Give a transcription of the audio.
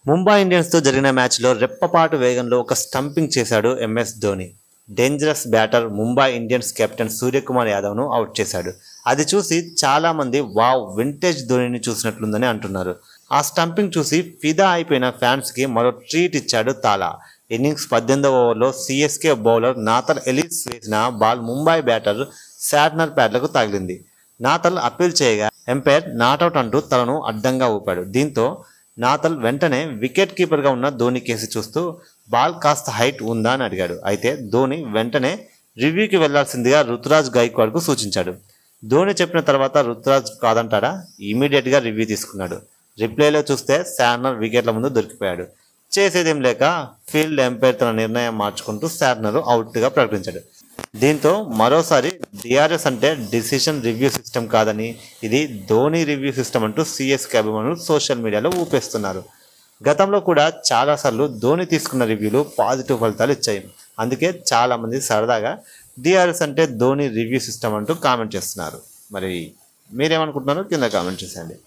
ముంబై ఇండియన్స్తో జరిగిన మ్యాచ్లో రెప్పపాటు వేగంలో ఒక స్టంపింగ్ చేశాడు MS Dhoni. Dangerous batter Mumbai Indians captain Suryakumar యాదవ్ను అవుట్ చేశాడు. అది చూసి చాలామంది వావ్ వింటేజ్ ధోనిని చూసినట్లుందని అంటున్నారు. ఆ స్టంపింగ్ చూసి ఫిదా అయిపోయిన ఫ్యాన్స్కి మరో ట్రీట్ ఇచ్చాడు తాలా. ఇన్నింగ్స్ 18వ ఓవర్లో సిఎస్కే బౌలర్ నాథన్ ఎలిస్ వేసిన బాల్ ముంబై బ్యాటర్ శాట్నర్ ప్యాడ్లకు తగిలింది. నాథన్ అప్పీల్ చేయగా ఎంపైర్ నాటౌట్ అంటూ తలను అడ్డంగా ఊపాడు. దీంతో నాథన్ వెంటనే వికెట్ కీపర్గా ఉన్న ధోని కేసి చూస్తూ బాల్ కాస్త హైట్ ఉందా అని అడిగాడు. అయితే ధోని వెంటనే రివ్యూకి వెళ్లాల్సిందిగా రుతురాజ్ గైక్వాడ్కు సూచించాడు. ధోని చెప్పిన తర్వాత రుతురాజ్ కాదంటాడా? ఇమీడియట్గా రివ్యూ తీసుకున్నాడు. రిప్లేలో చూస్తే శాట్నర్ వికెట్ల ముందు దొరికిపోయాడు. చేసేదేం లేక ఫీల్డ్ ఎంపైర్ తన నిర్ణయం మార్చుకుంటూ శాట్నర్ అవుట్గా ప్రకటించాడు. దీంతో మరోసారి డిఆర్ఎస్ అంటే డిసిషన్ రివ్యూ సిస్టమ్ కాదని ఇది ధోని రివ్యూ సిస్టమ్ అంటూ సిఎస్కే అభిమానులు సోషల్ మీడియాలో ఊపేస్తున్నారు. గతంలో కూడా చాలాసార్లు ధోని తీసుకున్న రివ్యూలు పాజిటివ్ ఫలితాలు ఇచ్చాయి. అందుకే చాలామంది సరదాగా డిఆర్ఎస్ అంటే ధోని రివ్యూ సిస్టమ్ అంటూ కామెంట్ చేస్తున్నారు. మరి మీరేమనుకుంటున్నారో కింద కామెంట్ చేసేయండి.